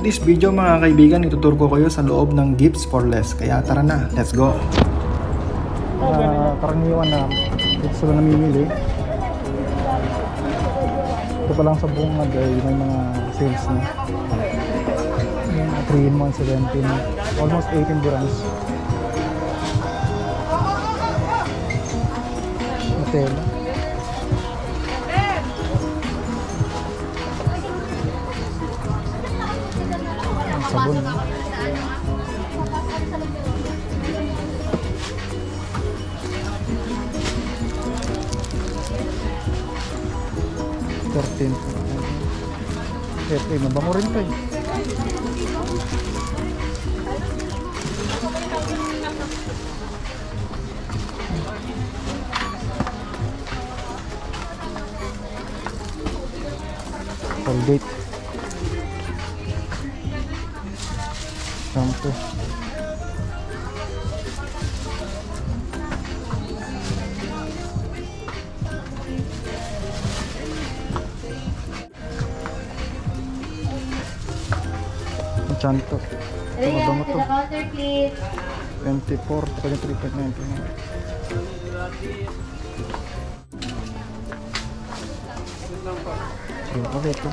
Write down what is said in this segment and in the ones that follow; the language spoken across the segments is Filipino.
this video mga kaibigan, ituturo ko kayo sa loob ng Gifts for Less. Kaya tara na, let's go! Karaniwan na dito sila namimili. Ito pa lang sa bungad ay may mga sales na 3 in 1, 17, almost 18 dirhams. Tela. Sabon. $13. Mabango rin pa eh. Colgate. Shampoo. Chanto. Mabango to. 24, pagka 3.99. Ulit ito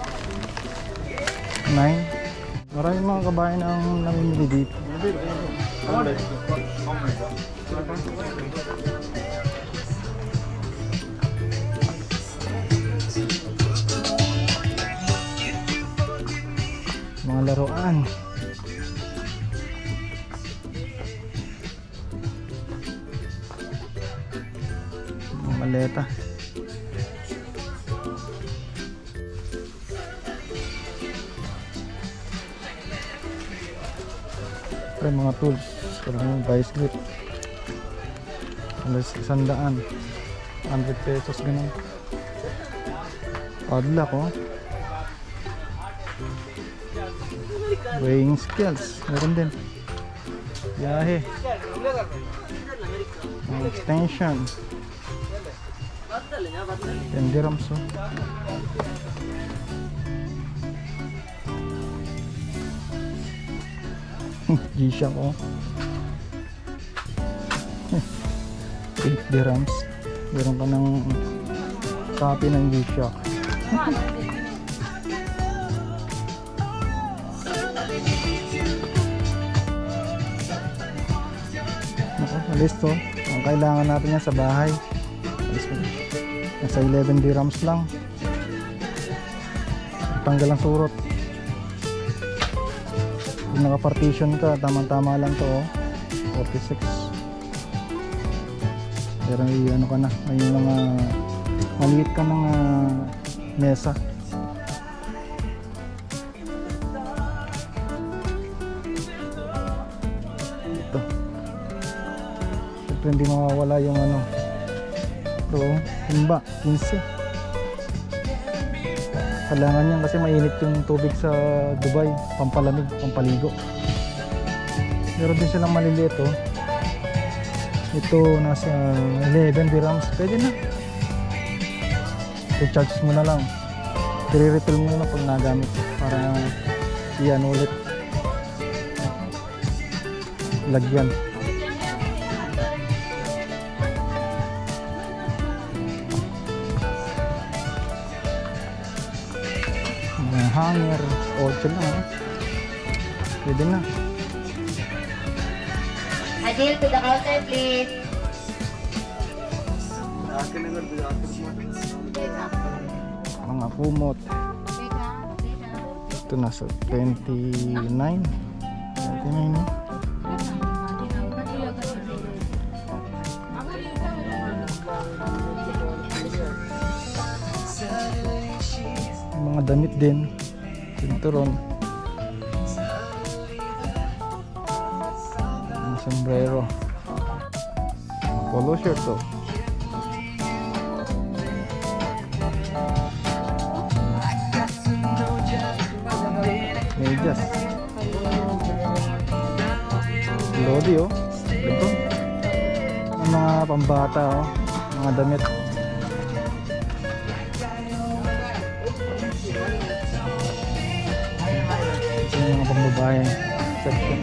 9. Maraming mga kabayan ang namimili dito. Mga laruan. Mga maleta. Mga tools, yung vice grip, alas 100, 100 pesos ganun. Padlock oh. Weighing scales, meron din. Biyahe, extension, 10 dirhams oh. G-Shock oh. 8 dirhams. Meron ka ng copy ng G-Shock. Alis to. Ang kailangan natin yan sa bahay. Alis mo. Nasa 11 dirhams lang. Tanggal ang surot. Kung naka-partition ka, tama-tama lang to oh. 46. Pero ano ka na, may mga maliit ka ng mesa. Ito. Siyempre hindi mawawala yung ano. Ito, timba, 15. Kailangan yan kasi mainit yung tubig sa Dubai, pampalamig, pampaligo. Meron din silang maliliit oh. Ito nasa 11 dirhams, pwede na. I-charge mo na lang, i-refill mo na pag nagamit para iyan ulit, lagyan. Hanger, 8 lang ah. Pwede na. Adil, to the counter please. Mga kumot. Ito nasa 29. 29 no? Mga damit din. Pinturon, sombrero, polo shirt to. Medyas, lodi oh. Ito mga pambata oh, mga damit. Bahay section.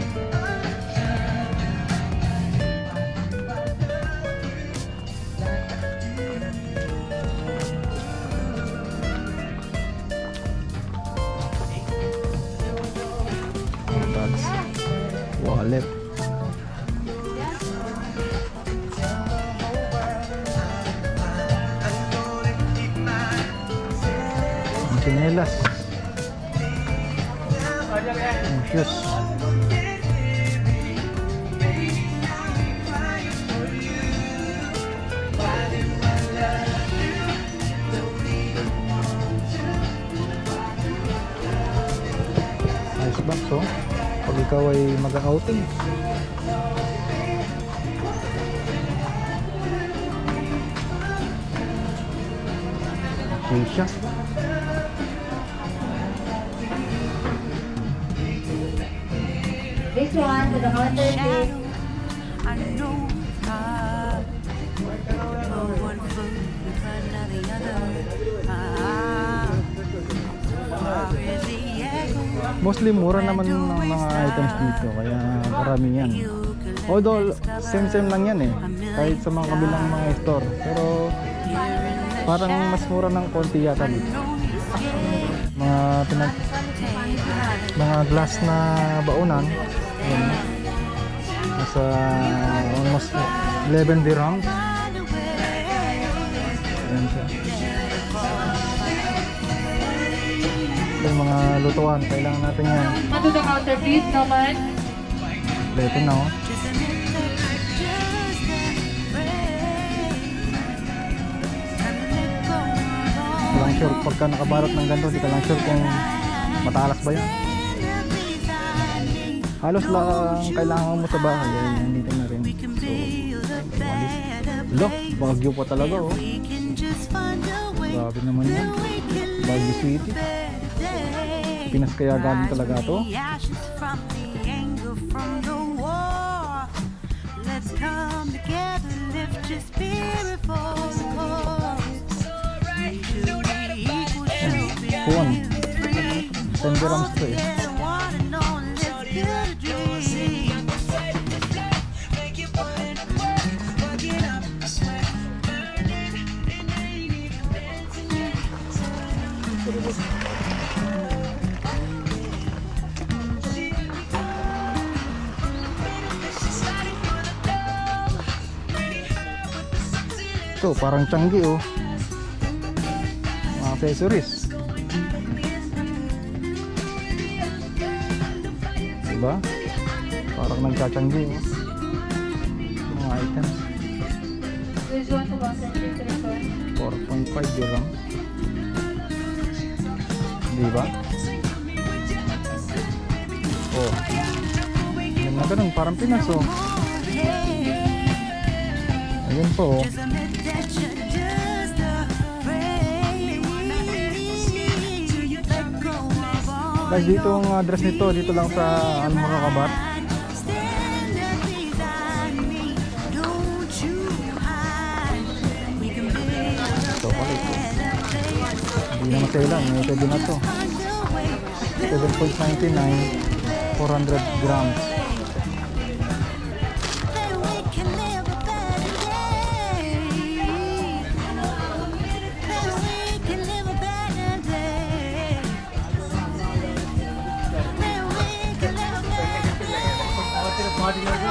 Bags, wallet. Chinelas, shoes, ice box, oh, pag ikaw ay mag-outing. Asia. This one to the counter, please. I know one foot in front of the other. Where is the echo? Mostly mura naman ng mga items dito, kaya marami yan. Although same lang yan eh, kahit sa mga kabilang mga store, pero parang mas mura ng konti yata dito. Mga glass na baunan, yan, nasa almost 11 dirhams. Yan siya. Yung mga lutuan, kailangan natin yan. To the counter, please, naman. Ito na, oh. Di lang sure pagka nakabalot ng ganito, di ka lang sure kung matalas ba yan. Halos lang kailangan mo sa bahay, yan, nandito na rin. So, walis. Look, Baguio pa talaga, oh. Grabe naman yan. Baguio City. Pinas kaya galing talaga to. Kuwan 10 dirhams to eh. Ito parang Changi, oh. Mga accessories, diba? Parang nagka-Changi, oh. Mga items. 4.5 dirham, diba? Oh, yan na ganun, parang Pinas, oh. Ayun po, oh. Guys, dito ang address nito, dito lang sa Al-Muraqabat. Chocolate, oh. Hindi na masailan, may pwede na to. 7.99, 400 grams.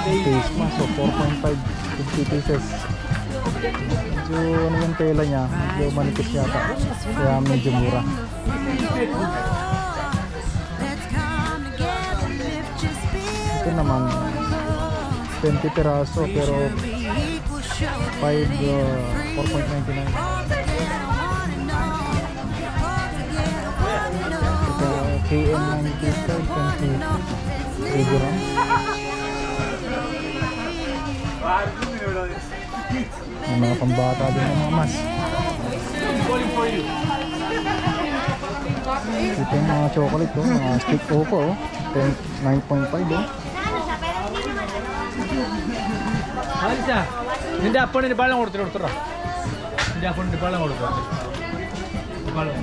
Face mask, so 4.5, 50 pieces. Medyo ano yung tela niya, medyo manipis yata, kaya medyo mura. Ito naman 20 peraso pero 4.99. Ito KM95, 23 dirhams. May mga pambata din ng mga mas. Ito yung mga chocolate, oh. Mga stick Coco, oh. 9.5, oh. Alisa, hindi apone ni balang order. Hindi apone ni balang order. Balang.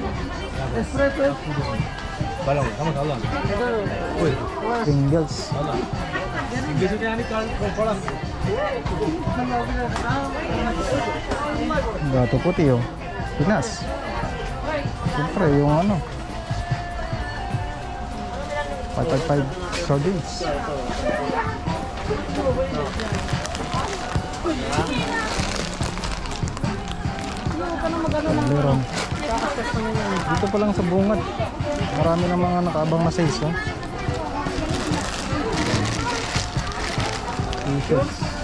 Espresso. balong. Kamu salah. Uy, Pringles. salah. Inggesu niya ni Carl Cola. Gato puti oh. Pinas. Siyempre yung ano. 555 sardines. Meron. Dito pa lang sa bungad. Marami na mga nakaabang na size oh. T-shirts.